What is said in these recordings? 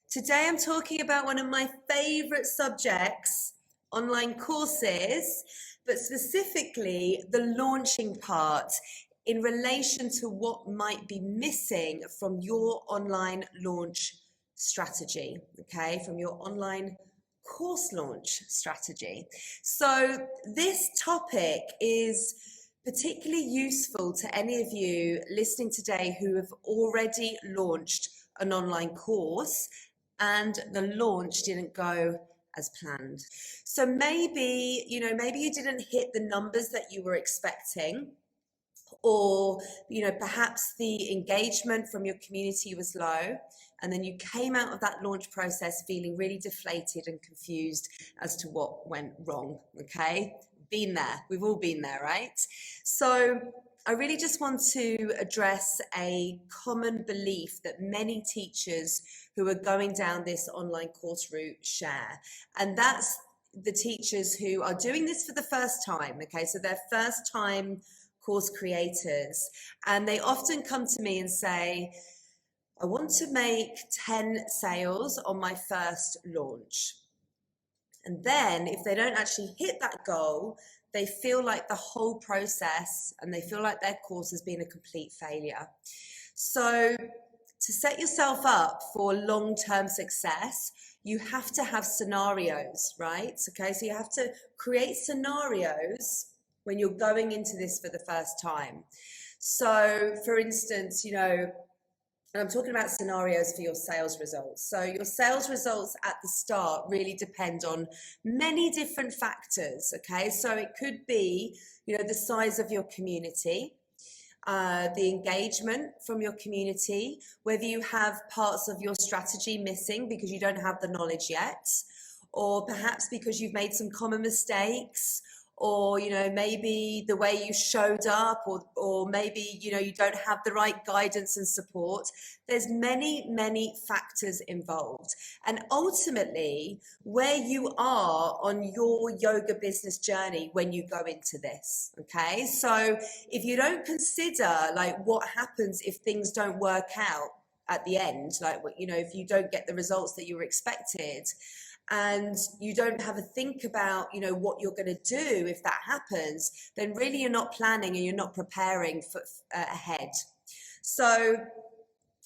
Today I'm talking about one of my favorite subjects, online courses, but specifically the launching part in relation to what might be missing from your online launch strategy, okay, from your online course launch strategy. So this topic is particularly useful to any of you listening today who have already launched an online course and the launch didn't go as planned. So maybe, maybe you didn't hit the numbers that you were expecting, or, perhaps the engagement from your community was low, and then you came out of that launch process feeling really deflated and confused as to what went wrong, okay? Been there, we've all been there, right? So I really just want to address a common belief that many teachers who are going down this online course route share, and that's the teachers who are doing this for the first time, okay? So they're first time course creators, and they often come to me and say, I want to make 10 sales on my first launch. And then if they don't actually hit that goal, they feel like the whole process and they feel like their course has been a complete failure. So to set yourself up for long-term success, you have to have scenarios, right? Okay, so you have to create scenarios when you're going into this for the first time. So for instance, and I'm talking about scenarios for your sales results. So your sales results at the start really depend on many different factors, okay? So it could be, the size of your community, the engagement from your community, whether you have parts of your strategy missing because you don't have the knowledge yet, or perhaps because you've made some common mistakes, or maybe the way you showed up, or maybe you don't have the right guidance and support. There's many factors involved, and ultimately where you are on your yoga business journey when you go into this, okay? So if you don't consider like what happens if things don't work out at the end, like if you don't get the results that you were expected, and you don't have a think about what you're going to do if that happens, then really you're not planning and you're not preparing for ahead. So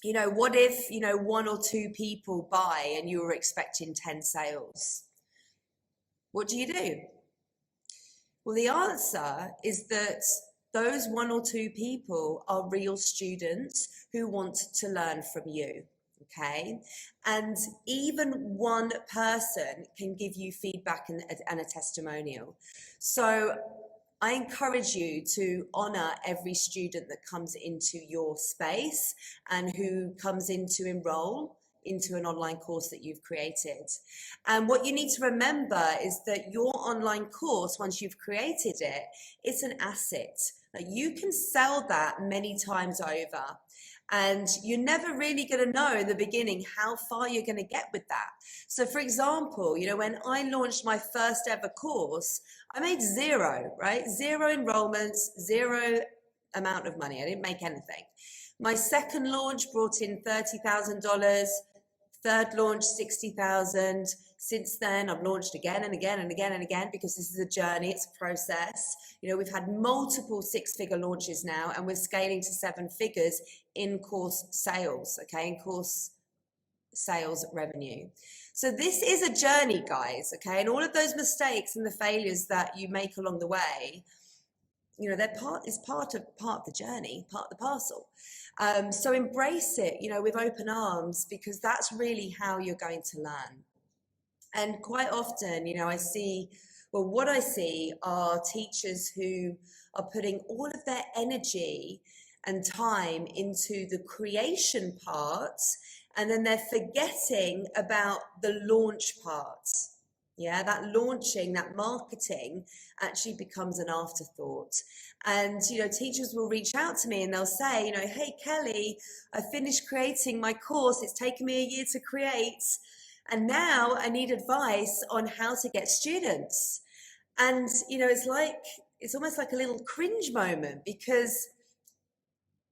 what if one or two people buy and you were expecting 10 sales? What do you do? Well, the answer is that those one or two people are real students who want to learn from you. Okay, and even one person can give you feedback and a testimonial. So I encourage you to honor every student that comes into your space and who comes in to enroll into an online course that you've created. And what you need to remember is that your online course, once you've created it, it's an asset. Like, you can sell that many times over. And you're never really going to know in the beginning how far you're going to get with that. So for example, when I launched my first ever course, I made zero, right? Zero enrollments, zero amount of money. I didn't make anything. My second launch brought in $30,000. Third launch, 60,000. Since then, I've launched again and again and again and again, because this is a journey, it's a process. We've had multiple six-figure launches now, and we're scaling to seven figures in course sales, okay, in course sales revenue. So this is a journey, guys, okay, and all of those mistakes and the failures that you make along the way, they're part of the journey, part of the parcel. So embrace it, with open arms, because that's really how you're going to learn. And quite often, what I see are teachers who are putting all of their energy and time into the creation part, and then they're forgetting about the launch part. Yeah, that launching, that marketing actually becomes an afterthought. And, teachers will reach out to me and they'll say, hey, Kelly, I finished creating my course. It's taken me a year to create. And now I need advice on how to get students. And, it's almost like a little cringe moment, because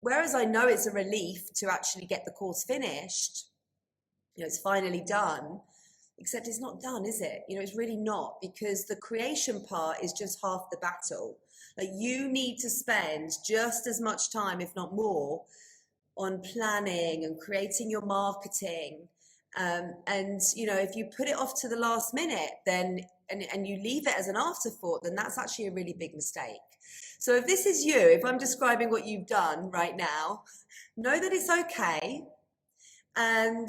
whereas I know it's a relief to actually get the course finished, it's finally done. Except it's not done, is it? It's really not, because the creation part is just half the battle. Like, you need to spend just as much time, if not more, on planning and creating your marketing. And if you put it off to the last minute, then and you leave it as an afterthought, then that's actually a really big mistake. So if this is you, if I'm describing what you've done right now, know that it's okay. And,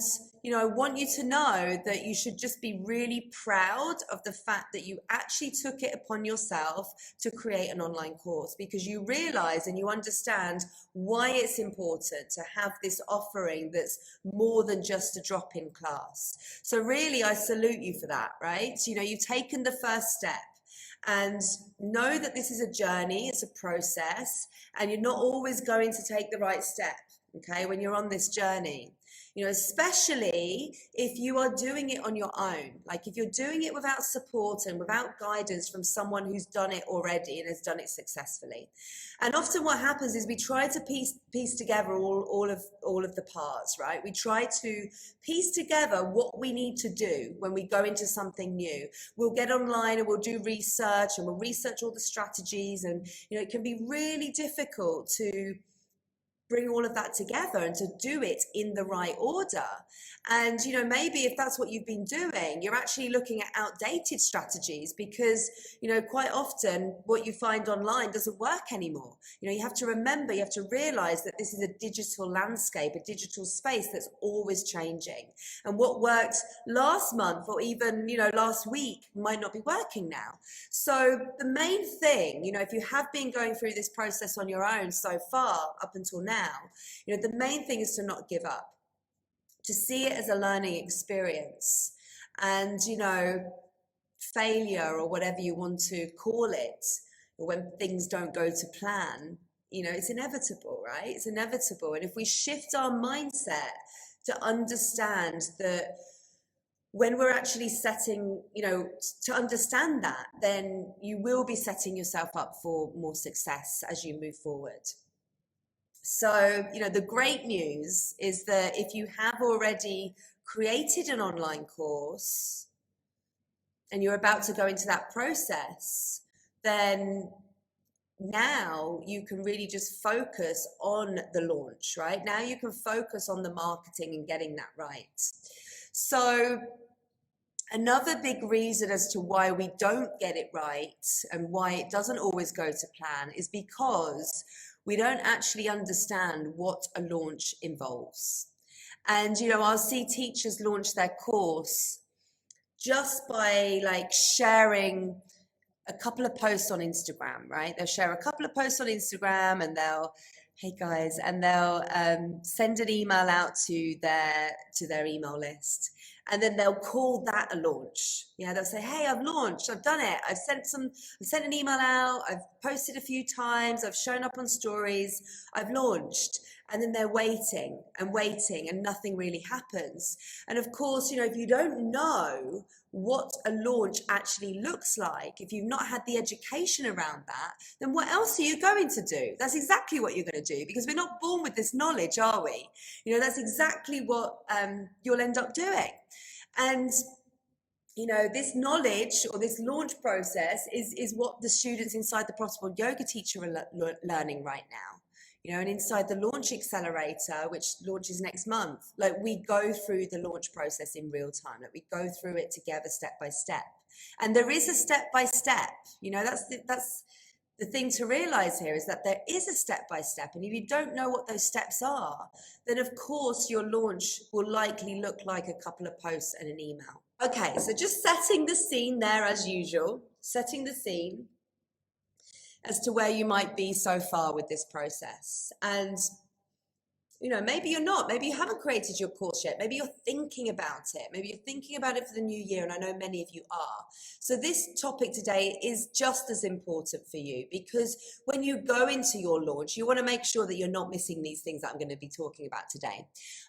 I want you to know that you should just be really proud of the fact that you actually took it upon yourself to create an online course, because you realize and you understand why it's important to have this offering that's more than just a drop-in class. So really, I salute you for that, right? You've taken the first step. And know that this is a journey, it's a process, and you're not always going to take the right step, okay, when you're on this journey. Especially if you are doing it on your own. Like, if you're doing it without support and without guidance from someone who's done it already and has done it successfully. And often what happens is we try to piece together all of the parts, right? We try to piece together what we need to do when we go into something new. We'll get online and we'll do research, and we'll research all the strategies, and it can be really difficult to bring all of that together and to do it in the right order. And maybe if that's what you've been doing, you're actually looking at outdated strategies, because quite often what you find online doesn't work anymore. You have to remember, you have to realize that this is a digital landscape, a digital space that's always changing, and what worked last month or even last week might not be working now. So the main thing, if you have been going through this process on your own so far up until now, the main thing is to not give up, to see it as a learning experience. And failure, or whatever you want to call it, or when things don't go to plan, it's inevitable, right? It's inevitable. And if we shift our mindset to understand that, when we're actually setting, to understand that, then you will be setting yourself up for more success as you move forward. So, the great news is that if you have already created an online course and you're about to go into that process, then now you can really just focus on the launch, right? Now you can focus on the marketing and getting that right. So another big reason as to why we don't get it right and why it doesn't always go to plan is because we don't actually understand what a launch involves. And, I'll see teachers launch their course just by sharing a couple of posts on Instagram, right? They'll share a couple of posts on Instagram and they'll, hey guys, and they'll send an email out to their email list. And then they'll call that a launch. They'll say, hey, I've launched, I've done it. I've sent an email out, I've posted a few times, I've shown up on stories, I've launched. And then they're waiting and nothing really happens. And of course, if you don't know what a launch actually looks like, if you've not had the education around that, then what else are you going to do? That's exactly what you're going to do, because we're not born with this knowledge, are we? That's exactly what you'll end up doing. And this knowledge, or this launch process, is what the students inside the Profitable Yoga Teacher are learning right now. And inside the Launch Accelerator, which launches next month, we go through the launch process in real time. We go through it together step by step. And there is a step by step. That's the thing to realize here, is that there is a step by step. And if you don't know what those steps are, then of course your launch will likely look like a couple of posts and an email. Okay, so just setting the scene there as usual, setting the scene as to where you might be so far with this process. And, maybe you're not, maybe you haven't created your course yet. Maybe you're thinking about it. Maybe you're thinking about it for the new year. And I know many of you are. So this topic today is just as important for you, because when you go into your launch, you want to make sure that you're not missing these things that I'm going to be talking about today.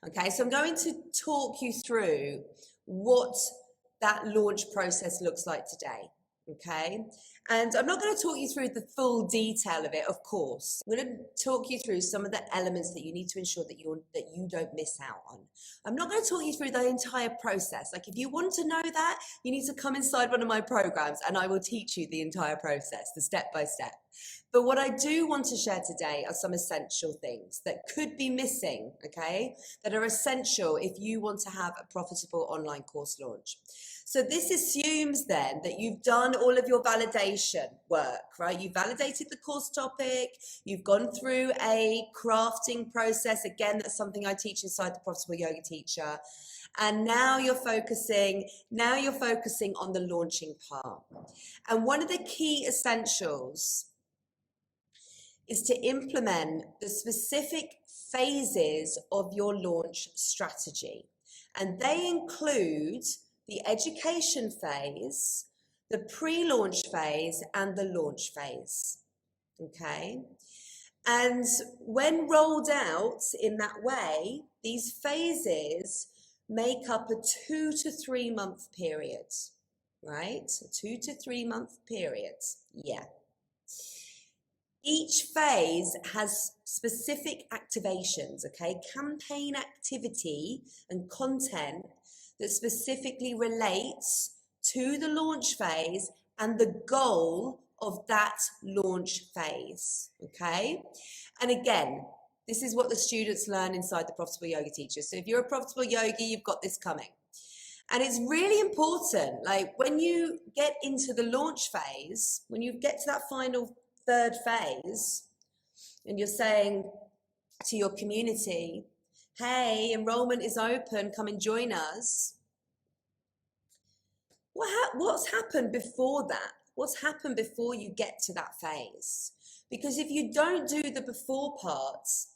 Okay, so I'm going to talk you through what that launch process looks like today. Okay, And I'm not going to talk you through the full detail of it, of course. I'm going to talk you through some of the elements that you need to ensure that you don't miss out on. I'm not going to talk you through the entire process. Like, if you want to know that, you need to come inside one of my programs and I will teach you the entire process, the step by step. But what I do want to share today are some essential things that could be missing, okay, that are essential if you want to have a profitable online course launch. So this assumes then that you've done all of your validation work, right? You've validated the course topic, you've gone through a crafting process. Again, that's something I teach inside the Profitable Yoga Teacher. And now you're focusing on the launching part. And one of the key essentials is to implement the specific phases of your launch strategy. And they include the education phase, the pre-launch phase, and the launch phase, okay? And when rolled out in that way, these phases make up a 2 to 3 month period, right? A 2 to 3 month period, yeah. Each phase has specific activations, okay? Campaign activity and content that specifically relates to the launch phase and the goal of that launch phase, okay? And again, this is what the students learn inside the Profitable Yoga Teacher. So if you're a profitable yogi, you've got this coming. And it's really important, like when you get into the launch phase, when you get to that final third phase, and you're saying to your community, hey, enrollment is open, come and join us. What's happened before that? What's happened before you get to that phase? Because if you don't do the before parts,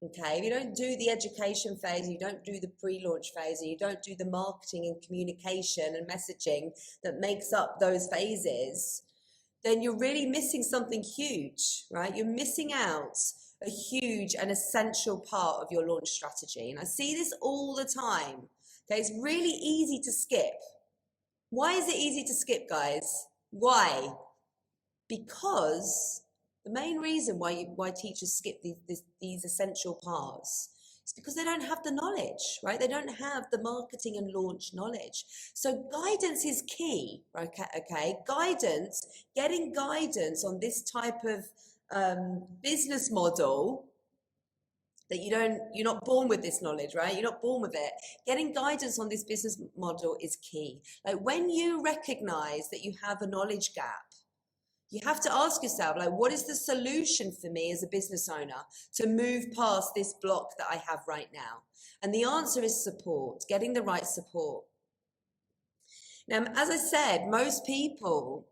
okay, if you don't do the education phase, you don't do the pre-launch phase, and you don't do the marketing and communication and messaging that makes up those phases, then you're really missing something huge, right? You're missing out a huge and essential part of your launch strategy. And I see this all the time. Okay, it's really easy to skip. Why is it easy to skip, guys? Why? Because the main reason why teachers skip these essential parts is because they don't have the knowledge, right? They don't have the marketing and launch knowledge. So guidance is key, okay? Guidance, getting guidance on this type of business model that you're not born with this knowledge, right? You're not born with it. Getting guidance on this business model is key. Like when you recognize that you have a knowledge gap, you have to ask yourself, like, what is the solution for me as a business owner to move past this block that I have right now? And the answer is support, getting the right support. Now, as I said, most people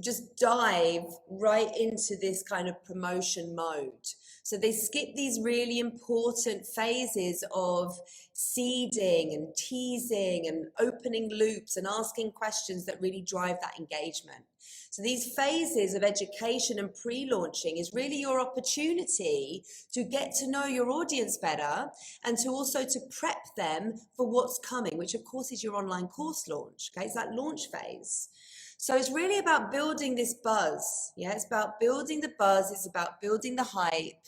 just dive right into this kind of promotion mode. So they skip these really important phases of seeding and teasing and opening loops and asking questions that really drive that engagement. So these phases of education and pre-launching is really your opportunity to get to know your audience better and to also to prep them for what's coming, which of course is your online course launch, okay? It's that launch phase. So it's really about building this buzz, yeah? It's about building the buzz, it's about building the hype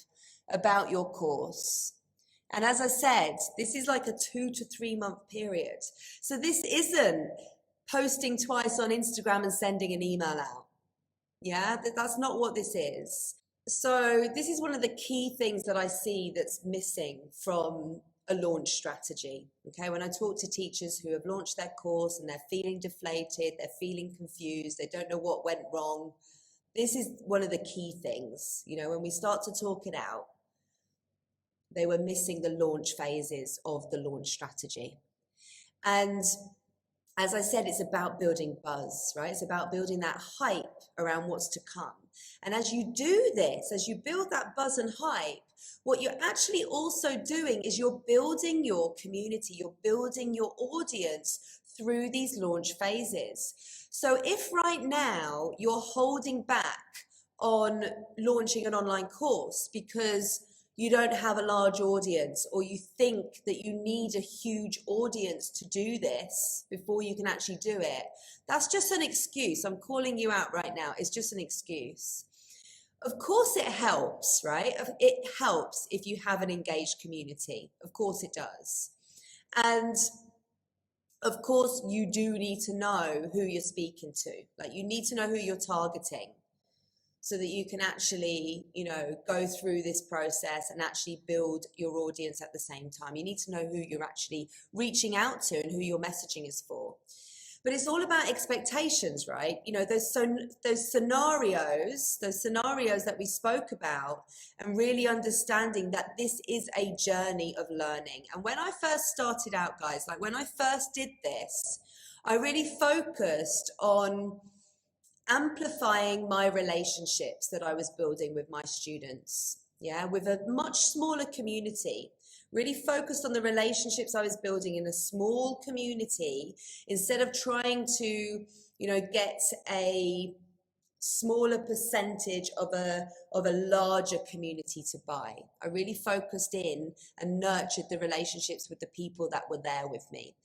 about your course. And as I said, this is like a 2 to 3 month period. So this isn't posting twice on Instagram and sending an email out. Yeah, that's not what this is. So this is one of the key things that I see that's missing from a launch strategy. Okay, when I talk to teachers who have launched their course and they're feeling deflated, they're feeling confused, they don't know what went wrong, this is one of the key things. You know, when we start to talk it out, they were missing the launch phases of the launch strategy. And as I said, it's about building buzz, right? It's about building that hype around what's to come. And as you do this, as you build that buzz and hype, what you're actually also doing is you're building your community, you're building your audience through these launch phases. So if right now you're holding back on launching an online course because you don't have a large audience, or you think that you need a huge audience to do this before you can actually do it, that's just an excuse. I'm calling you out right now. It's just an excuse. Of course it helps, right? It helps if you have an engaged community. Of course it does. And of course you do need to know who you're speaking to. Like, you need to know who you're targeting, so that you can actually, go through this process and actually build your audience at the same time. You need to know who you're actually reaching out to and who your messaging is for. But it's all about expectations, right? Those scenarios that we spoke about, and really understanding that this is a journey of learning. And when I first started out, guys, like when I first did this, I really focused on amplifying my relationships that I was building with my students, with a much smaller community. Really focused on the relationships I was building in a small community, instead of trying to, get a smaller percentage of a larger community to buy. I really focused in and nurtured the relationships with the people that were there with me.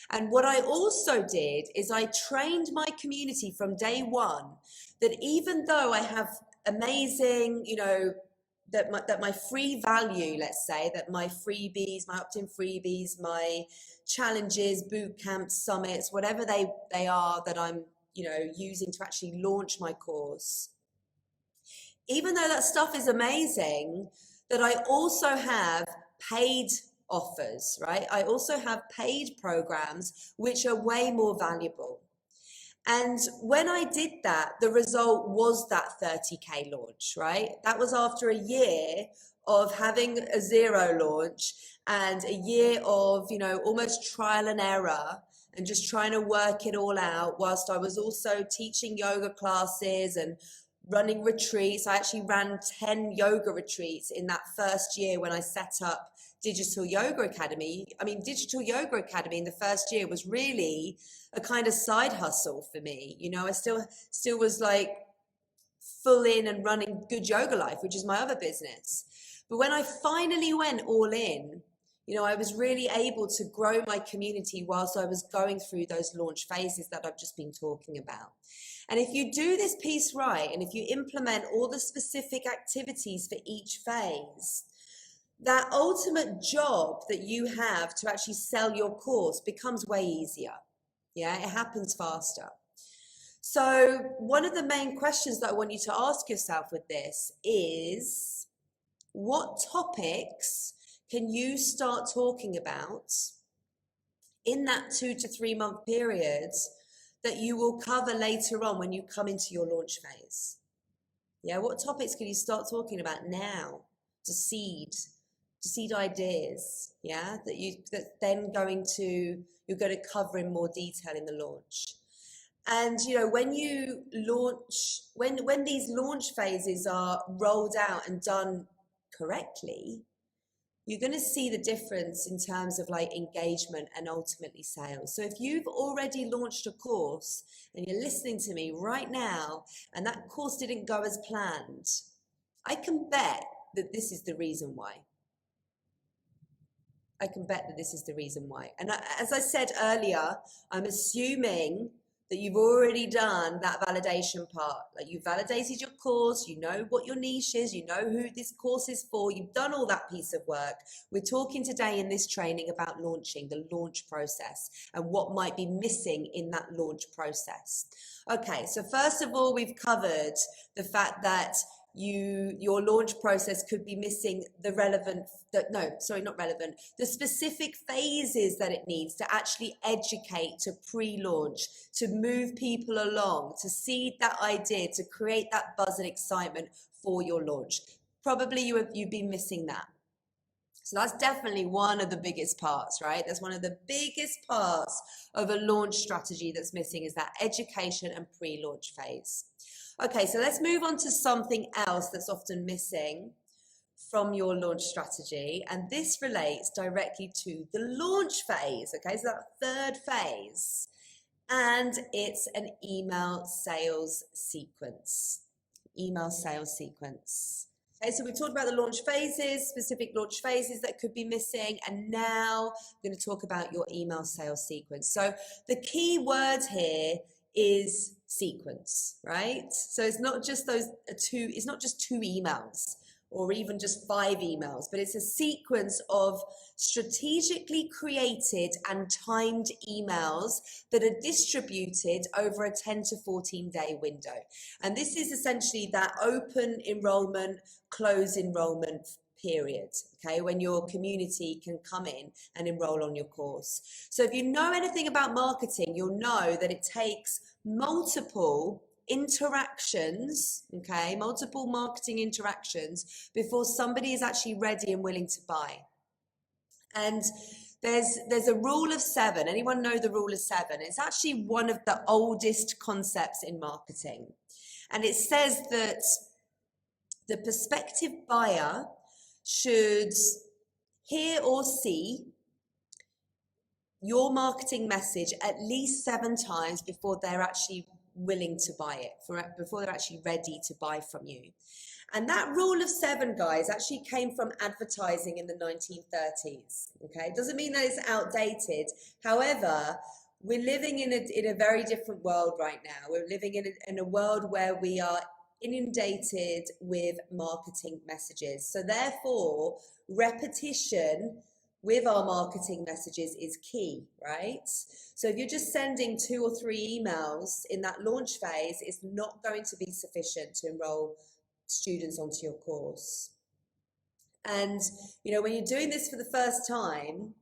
And what I also did is I trained my community from day one that even though I have amazing, that my free value, let's say, that my freebies, my opt-in freebies, my challenges, boot camps, summits, whatever they are that I'm using to actually launch my course, even though that stuff is amazing, that I also have paid offers, right? I also have paid programs which are way more valuable. And when I did that, the result was that 30K launch, right? That was after a year of having a zero launch and a year of, almost trial and error, and just trying to work it all out, whilst I was also teaching yoga classes and running retreats. I actually ran 10 yoga retreats in that first year when I set up Digital Yoga Academy. I mean, Digital Yoga Academy in the first year was really a kind of side hustle for me. I still was like full in and running Good Yoga Life, which is my other business. But when I finally went all in, I was really able to grow my community whilst I was going through those launch phases that I've just been talking about. And if you do this piece right, and if you implement all the specific activities for each phase, that ultimate job that you have to actually sell your course becomes way easier. It happens faster. So one of the main questions that I want you to ask yourself with this is, what topics can you start talking about in that 2 to 3 month period that you will cover later on when you come into your launch phase? What topics can you start talking about now to seed ideas, that then you're going to cover in more detail in the launch. And when you launch, when these launch phases are rolled out and done correctly, you're going to see the difference in terms of like engagement and ultimately sales. So if you've already launched a course and you're listening to me right now, and that course didn't go as planned, I can bet that this is the reason why. And as I said earlier, I'm assuming that you've already done that validation part. Like, you validated your course, you know what your niche is, you know who this course is for, you've done all that piece of work. We're talking today in this training about launching, the launch process, and what might be missing in that launch process. Okay, so first of all, we've covered the fact that your launch process could be missing the specific phases that it needs to actually educate, to pre-launch, to move people along, to seed that idea, to create that buzz and excitement for your launch. Probably you've been missing that. So that's definitely one of the biggest parts, right? That's one of the biggest parts of a launch strategy that's missing, is that education and pre-launch phase. Okay, so let's move on to something else that's often missing from your launch strategy. And this relates directly to the launch phase, okay? So that third phase. And it's an email sales sequence. Email sales sequence. Okay, so we've talked about the launch phases, specific launch phases that could be missing, and now we're going to talk about your email sales sequence. So the key word here is sequence, right? So it's not just it's not just 2 emails or even just 5 emails, but it's a sequence of strategically created and timed emails that are distributed over a 10 to 14 day window. And this is essentially that open enrollment, close enrollment period, okay, when your community can come in and enroll on your course. So if you know anything about marketing, you'll know that it takes multiple interactions, okay, multiple marketing interactions before somebody is actually ready and willing to buy. And there's a rule of 7. Anyone know the rule of 7? It's actually one of the oldest concepts in marketing. And it says that the prospective buyer should hear or see your marketing message at least 7 times before they're actually willing to buy it, before they're actually ready to buy from you. And that rule of 7, guys, actually came from advertising in the 1930s. Okay, it doesn't mean that it's outdated. However, we're living in a very different world right now. We're living in a world where we are inundated with marketing messages. So therefore, repetition with our marketing messages is key, right? So if you're just sending 2 or 3 emails in that launch phase, it's not going to be sufficient to enroll students onto your course. And you know, when you're doing this for the first time,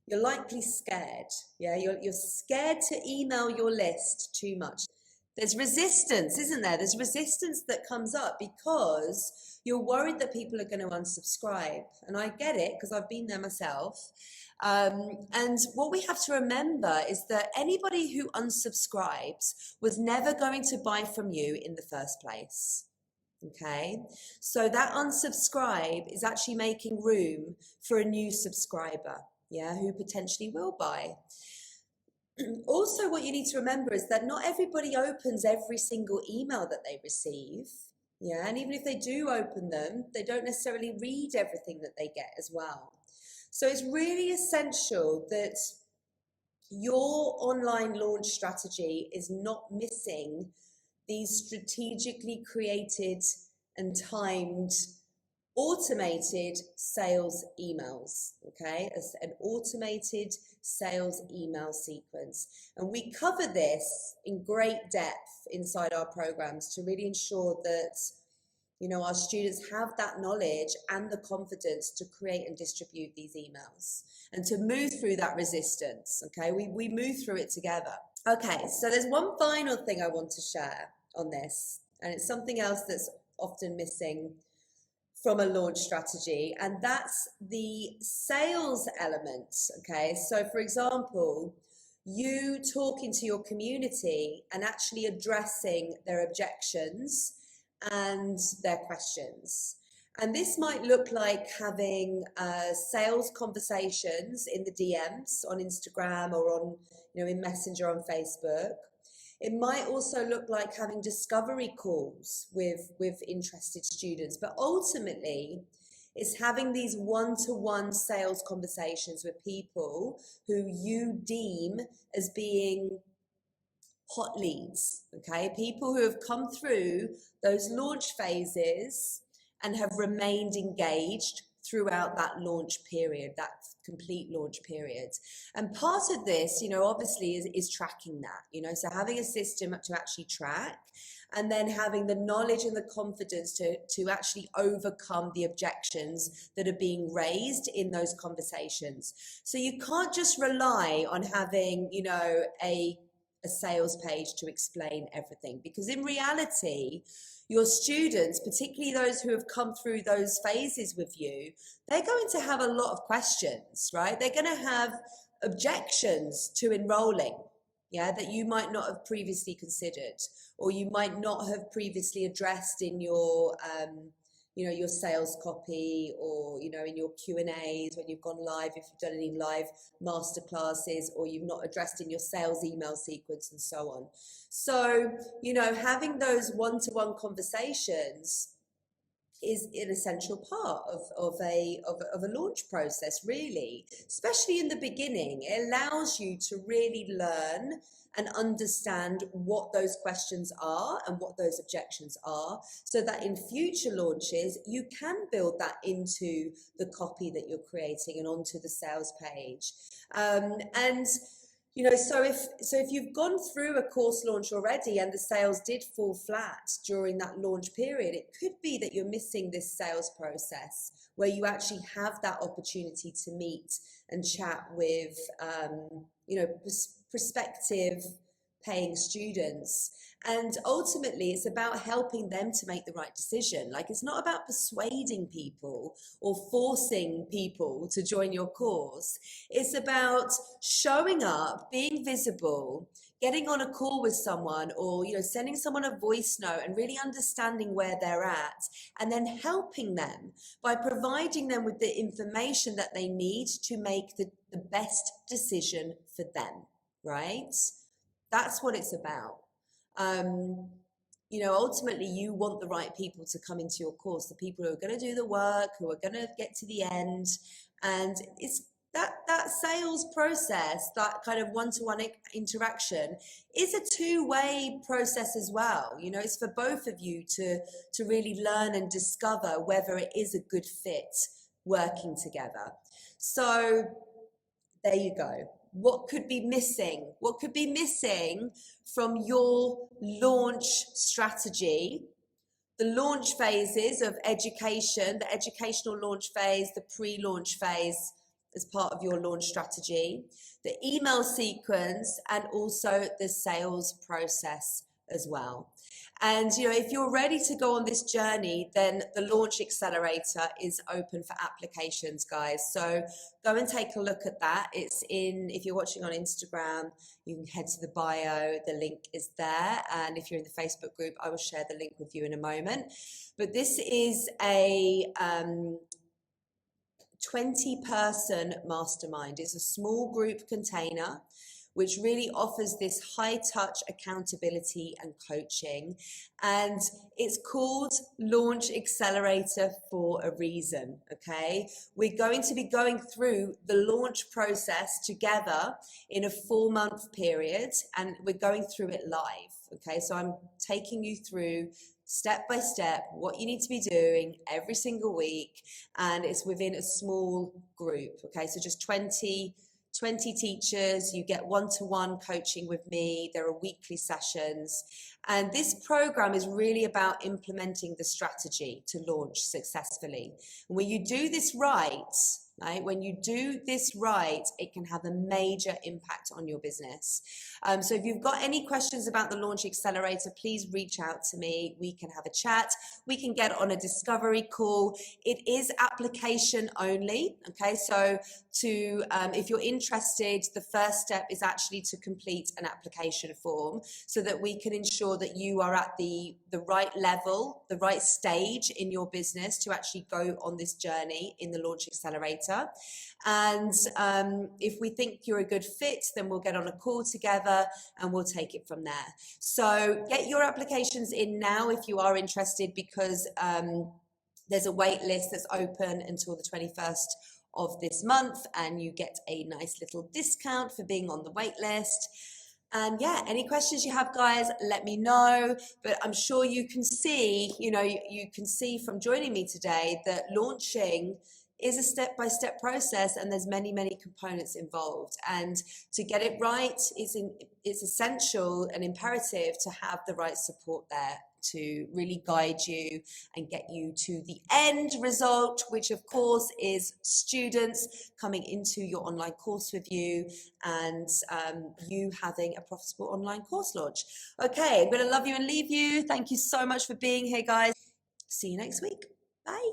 you're likely scared. Yeah, you're scared to email your list too much. There's resistance, isn't there? There's resistance that comes up because you're worried that people are going to unsubscribe. And I get it because I've been there myself. And what we have to remember is that anybody who unsubscribes was never going to buy from you in the first place. Okay, so that unsubscribe is actually making room for a new subscriber, yeah, who potentially will buy. Also, what you need to remember is that not everybody opens every single email that they receive. Yeah, and even if they do open them, they don't necessarily read everything that they get as well. So it's really essential that your online launch strategy is not missing these strategically created and timed automated sales emails, okay, as an automated sales email sequence. And we cover this in great depth inside our programs to really ensure that, you know, our students have that knowledge and the confidence to create and distribute these emails and to move through that resistance. Okay, we move through it together. Okay, so there's one final thing I want to share on this, and it's something else that's often missing from a launch strategy, and that's the sales element. Okay, so for example, you talking to your community and actually addressing their objections and their questions. And this might look like having sales conversations in the DMs on Instagram or on, you know, in Messenger on Facebook. It might also look like having discovery calls with interested students, but ultimately it's having these one-to-one sales conversations with people who you deem as being hot leads, okay? People who have come through those launch phases and have remained engaged throughout that launch period, that complete launch period. And part of this, you know, obviously is tracking that, you know, so having a system to actually track, and then having the knowledge and the confidence to actually overcome the objections that are being raised in those conversations. So you can't just rely on having, you know, a sales page to explain everything, because in reality, your students, particularly those who have come through those phases with you, they're going to have a lot of questions, right? They're going to have objections to enrolling, yeah, that you might not have previously considered, or you might not have previously addressed in your, you know, your sales copy, or, you know, in your Q&As when you've gone live, if you've done any live masterclasses, or you've not addressed in your sales email sequence and so on. So, you know, having those one-to-one conversations is an essential part of a launch process, really, especially in the beginning. It allows you to really learn and understand what those questions are and what those objections are, so that in future launches you can build that into the copy that you're creating and onto the sales page. And so if you've gone through a course launch already and the sales did fall flat during that launch period, it could be that you're missing this sales process where you actually have that opportunity to meet and chat with prospective paying students. And ultimately, it's about helping them to make the right decision. Like, it's not about persuading people or forcing people to join your course. It's about showing up, being visible, getting on a call with someone, or sending someone a voice note and really understanding where they're at, and then helping them by providing them with the information that they need to make the best decision for them, right? That's what it's about. Ultimately, you want the right people to come into your course, the people who are going to do the work, who are going to get to the end. And it's that sales process, that kind of one-to-one interaction, is a two-way process as well. It's for both of you to really learn and discover whether it is a good fit working together. So there you go. What could be missing? What could be missing from your launch strategy? The launch phases of education, the educational launch phase, the pre-launch phase as part of your launch strategy, the email sequence, and also the sales process as well. And if you're ready to go on this journey, then the Launch Accelerator is open for applications, guys. So go and take a look at that. If you're watching on Instagram, you can head to the bio. The link is there. And if you're in the Facebook group, I will share the link with you in a moment. But this is a 20-person mastermind. It's a small group container which really offers this high-touch accountability and coaching. And it's called Launch Accelerator for a reason, okay? We're going to be going through the launch process together in a 4-month period, and we're going through it live, okay? So I'm taking you through step by step what you need to be doing every single week, and it's within a small group, okay? So just 20 teachers. You get one-to-one coaching with me. There are weekly sessions. And this program is really about implementing the strategy to launch successfully. And when you do this right, when you do this right, it can have a major impact on your business. So if you've got any questions about the Launch Accelerator, please reach out to me. We can have a chat. We can get on a discovery call. It is application only. Okay, so if you're interested, the first step is actually to complete an application form so that we can ensure that you are at the right level, the right stage in your business to actually go on this journey in the Launch Accelerator. And if we think you're a good fit, then we'll get on a call together and we'll take it from there. So get your applications in now if you are interested, because there's a wait list that's open until the 21st of this month, and you get a nice little discount for being on the wait list. And yeah, any questions you have, guys, let me know. But I'm sure you can see, you can see from joining me today that launching is a step-by-step process, and there's many components involved. And to get it right, it's essential and imperative to have the right support there to really guide you and get you to the end result, which of course is students coming into your online course with you and you having a profitable online course launch. Okay, I'm going to love you and leave you. Thank you so much for being here, guys. See you next week. Bye.